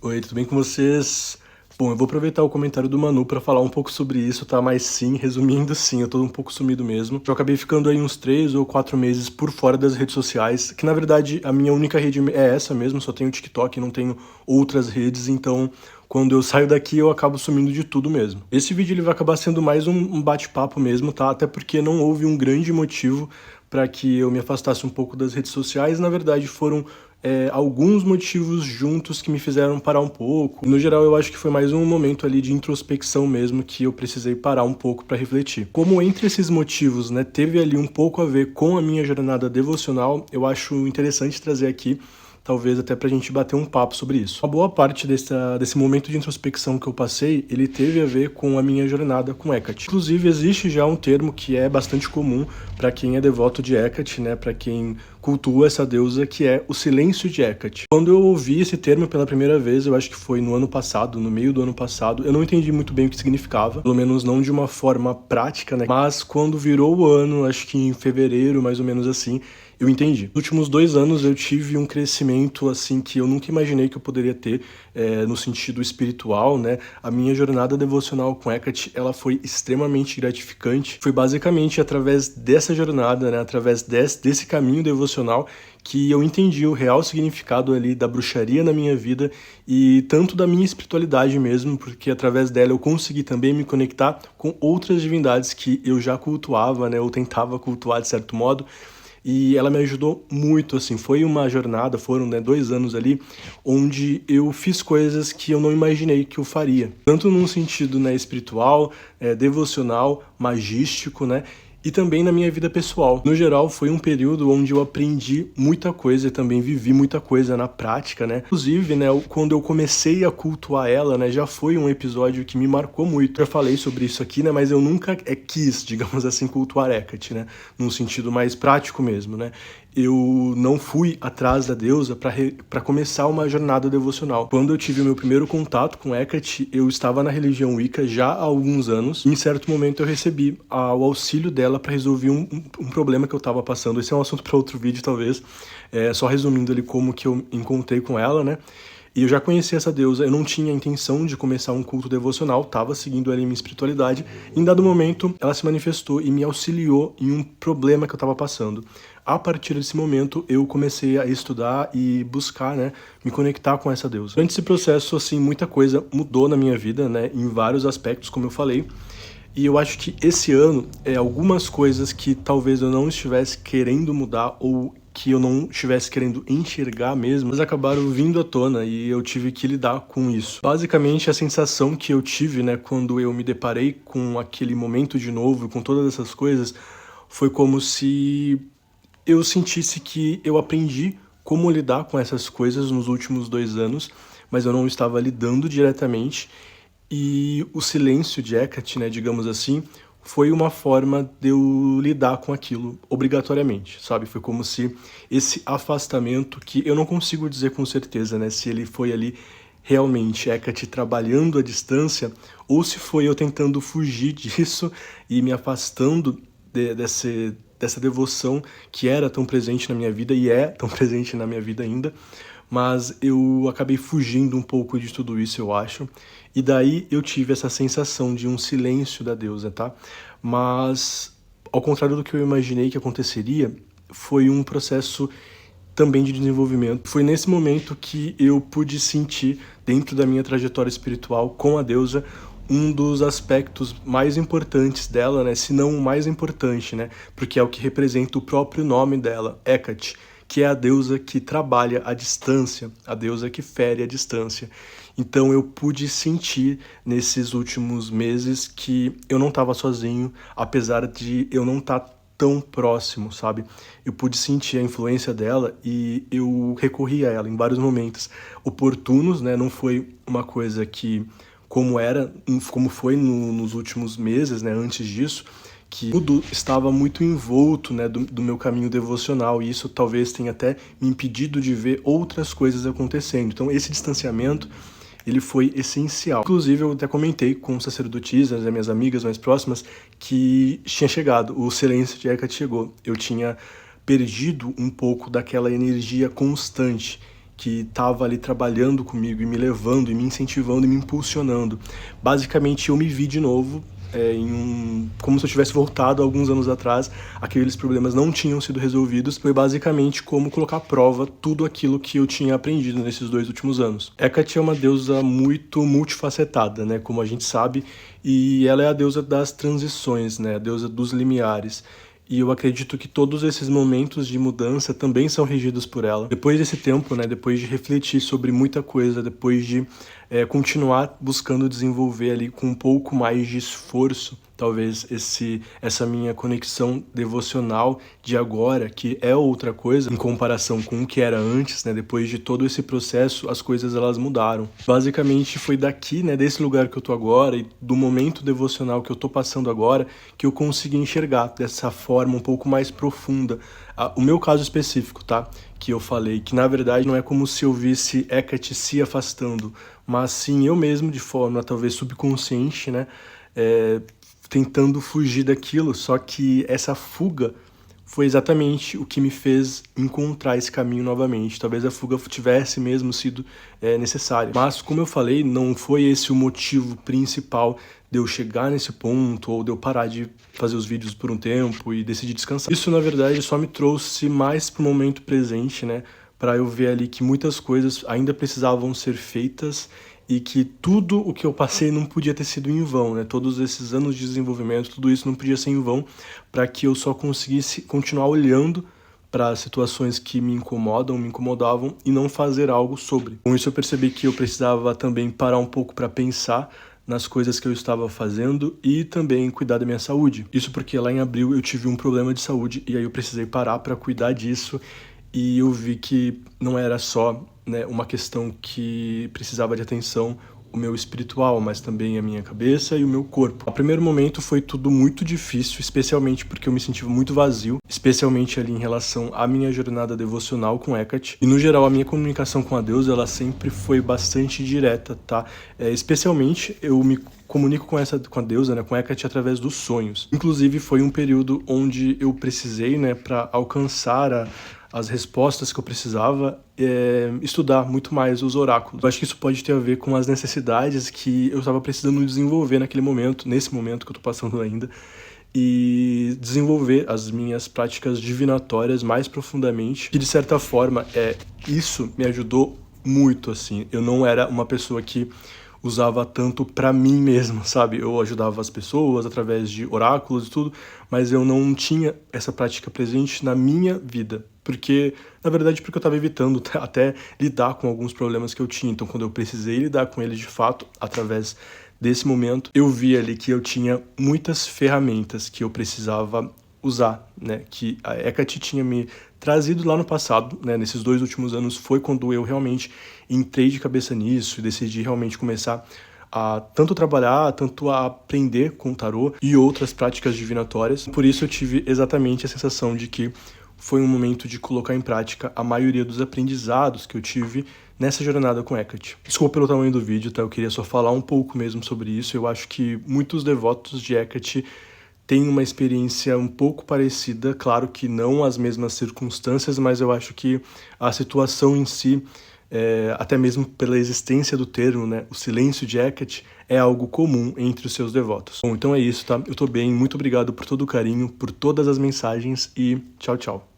Oi, tudo bem com vocês? Bom, eu vou aproveitar o comentário do Manu para falar um pouco sobre isso, tá? Mas sim, resumindo, sim, eu tô um pouco sumido mesmo. Eu acabei ficando aí uns 3 ou 4 meses por fora das redes sociais, que na verdade a minha única rede é essa mesmo, só tenho o TikTok, não tenho outras redes, então quando eu saio daqui eu acabo sumindo de tudo mesmo. Esse vídeo ele vai acabar sendo mais um bate-papo mesmo, tá? Até porque não houve um grande motivo para que eu me afastasse um pouco das redes sociais, na verdade foram alguns motivos juntos que me fizeram parar um pouco. No geral, eu acho que foi mais um momento ali de introspecção mesmo que eu precisei parar um pouco para refletir. Como entre esses motivos, né, teve ali um pouco a ver com a minha jornada devocional, eu acho interessante trazer aqui, talvez até pra gente bater um papo sobre isso. Uma boa parte desse momento de introspecção que eu passei, ele teve a ver com a minha jornada com Hecate. Inclusive, existe já um termo que é bastante comum para quem é devoto de Hecate, né, para quem cultua essa deusa, que é o silêncio de Hecate. Quando eu ouvi esse termo pela primeira vez, eu acho que foi no ano passado, no meio do ano passado, eu não entendi muito bem o que significava, pelo menos não de uma forma prática, né, mas quando virou o ano, acho que em fevereiro, mais ou menos assim, eu entendi. Nos últimos 2 anos eu tive um crescimento assim que eu nunca imaginei que eu poderia ter no sentido espiritual, né? A minha jornada devocional com Hecate, ela foi extremamente gratificante. Foi basicamente através dessa jornada, né? Através desse caminho devocional que eu entendi o real significado ali da bruxaria na minha vida e tanto da minha espiritualidade mesmo, porque através dela eu consegui também me conectar com outras divindades que eu já cultuava, né? Ou tentava cultuar de certo modo. E ela me ajudou muito, assim, foi uma jornada, foram, né, 2 anos ali, onde eu fiz coisas que eu não imaginei que eu faria. Tanto num sentido, né, espiritual, devocional, magístico, né, e também na minha vida pessoal. No geral, foi um período onde eu aprendi muita coisa e também vivi muita coisa na prática, né. Inclusive, né, quando eu comecei a cultuar ela, né, já foi um episódio que me marcou muito. Eu já falei sobre isso aqui, né, mas eu nunca quis, digamos assim, cultuar Hecate, né, num sentido mais prático mesmo, né. Eu não fui atrás da deusa para começar uma jornada devocional. Quando eu tive o meu primeiro contato com Hecate, eu estava na religião Wicca já há alguns anos. E em certo momento eu recebi o auxílio dela para resolver um problema que eu estava passando. Esse é um assunto para outro vídeo, talvez. Só resumindo ali como que eu encontrei com ela, né? E eu já conhecia essa deusa, eu não tinha a intenção de começar um culto devocional, estava seguindo ali minha espiritualidade. Em dado momento, ela se manifestou e me auxiliou em um problema que eu estava passando. A partir desse momento, eu comecei a estudar e buscar, né, me conectar com essa deusa. Durante esse processo, assim, muita coisa mudou na minha vida, né, em vários aspectos, como eu falei. E eu acho que esse ano, algumas coisas que talvez eu não estivesse querendo mudar ou que eu não estivesse querendo enxergar mesmo, mas acabaram vindo à tona e eu tive que lidar com isso. Basicamente, a sensação que eu tive, né, quando eu me deparei com aquele momento de novo, com todas essas coisas, foi como se eu sentisse que eu aprendi como lidar com essas coisas nos últimos 2 anos, mas eu não estava lidando diretamente. E o silêncio de Hecate, né, digamos assim, foi uma forma de eu lidar com aquilo obrigatoriamente, sabe? Foi como se esse afastamento, que eu não consigo dizer com certeza, né, se ele foi ali realmente Hecate trabalhando à distância, ou se foi eu tentando fugir disso e me afastando dessa devoção que era tão presente na minha vida e é tão presente na minha vida ainda, mas eu acabei fugindo um pouco de tudo isso, eu acho, e daí eu tive essa sensação de um silêncio da deusa, tá? Mas, ao contrário do que eu imaginei que aconteceria, foi um processo também de desenvolvimento. Foi nesse momento que eu pude sentir, dentro da minha trajetória espiritual com a deusa, um dos aspectos mais importantes dela, né? Se não o mais importante, né? Porque é o que representa o próprio nome dela, Hecate, que é a deusa que trabalha à distância, a deusa que fere à distância. Então eu pude sentir nesses últimos meses que eu não estava sozinho, apesar de eu não estar tão próximo, sabe? Eu pude sentir a influência dela e eu recorri a ela em vários momentos oportunos, né? Não foi uma coisa que, como foi nos últimos meses, né? Antes disso, que tudo estava muito envolto, né, do meu caminho devocional, e isso talvez tenha até me impedido de ver outras coisas acontecendo. Então esse distanciamento, ele foi essencial. Inclusive eu até comentei com sacerdotisas, as minhas amigas mais próximas, que tinha chegado, o silêncio de Hecate chegou. Eu tinha perdido um pouco daquela energia constante que estava ali trabalhando comigo e me levando, e me incentivando, e me impulsionando. Basicamente, eu me vi de novo como se eu tivesse voltado alguns anos atrás, aqueles problemas não tinham sido resolvidos. Foi basicamente como colocar à prova tudo aquilo que eu tinha aprendido nesses 2 últimos anos. Hecate é uma deusa muito multifacetada, né, como a gente sabe, e ela é a deusa das transições, né, a deusa dos limiares. E eu acredito que todos esses momentos de mudança também são regidos por ela. Depois desse tempo, né, depois de refletir sobre muita coisa, depois de continuar buscando desenvolver ali com um pouco mais de esforço, talvez essa minha conexão devocional de agora, que é outra coisa em comparação com o que era antes, né? Depois de todo esse processo, as coisas elas mudaram. Basicamente foi daqui, né, desse lugar que eu tô agora e do momento devocional que eu tô passando agora, que eu consegui enxergar dessa forma um pouco mais profunda o meu caso específico, tá? Que eu falei que na verdade não é como se eu visse Hecate se afastando, mas sim eu mesmo de forma talvez subconsciente, né? Tentando fugir daquilo, só que essa fuga foi exatamente o que me fez encontrar esse caminho novamente. Talvez a fuga tivesse mesmo sido necessária. Mas, como eu falei, não foi esse o motivo principal de eu chegar nesse ponto ou de eu parar de fazer os vídeos por um tempo e decidir descansar. Isso, na verdade, só me trouxe mais para o momento presente, né? Para eu ver ali que muitas coisas ainda precisavam ser feitas e que tudo o que eu passei não podia ter sido em vão, né? Todos esses anos de desenvolvimento, tudo isso não podia ser em vão, para que eu só conseguisse continuar olhando para situações que me incomodam, me incomodavam e não fazer algo sobre. Com isso eu percebi que eu precisava também parar um pouco para pensar nas coisas que eu estava fazendo e também cuidar da minha saúde. Isso porque lá em abril eu tive um problema de saúde e aí eu precisei parar para cuidar disso e eu vi que não era só, né, uma questão que precisava de atenção, o meu espiritual, mas também a minha cabeça e o meu corpo. No primeiro momento foi tudo muito difícil, especialmente porque eu me sentia muito vazio, especialmente ali em relação à minha jornada devocional com Hecate. E no geral a minha comunicação com a deusa, ela sempre foi bastante direta, tá? Especialmente eu me comunico com a deusa, né, com Hecate através dos sonhos. Inclusive foi um período onde eu precisei, né, para alcançar as respostas que eu precisava, estudar muito mais os oráculos. Eu acho que isso pode ter a ver com as necessidades que eu estava precisando desenvolver naquele momento, nesse momento que eu tô passando ainda, e desenvolver as minhas práticas divinatórias mais profundamente. E de certa forma, isso me ajudou muito, assim. Eu não era uma pessoa que usava tanto pra mim mesmo, sabe? Eu ajudava as pessoas através de oráculos e tudo, mas eu não tinha essa prática presente na minha vida. Porque, na verdade, porque eu estava evitando até lidar com alguns problemas que eu tinha. Então, quando eu precisei lidar com eles de fato, através desse momento, eu vi ali que eu tinha muitas ferramentas que eu precisava usar, né? Que a Hecate tinha me trazido lá no passado, né? Nesses 2 últimos anos foi quando eu realmente entrei de cabeça nisso e decidi realmente começar a tanto trabalhar, tanto a aprender com o tarô e outras práticas divinatórias. Por isso eu tive exatamente a sensação de que foi um momento de colocar em prática a maioria dos aprendizados que eu tive nessa jornada com Hecate. Desculpa pelo tamanho do vídeo, tá? Eu queria só falar um pouco mesmo sobre isso. Eu acho que muitos devotos de Hecate têm uma experiência um pouco parecida, claro que não as mesmas circunstâncias, mas eu acho que a situação em si, até mesmo pela existência do termo, né, o silêncio de Hecate, é algo comum entre os seus devotos. Bom, então é isso, tá? Eu tô bem, muito obrigado por todo o carinho, por todas as mensagens e tchau, tchau.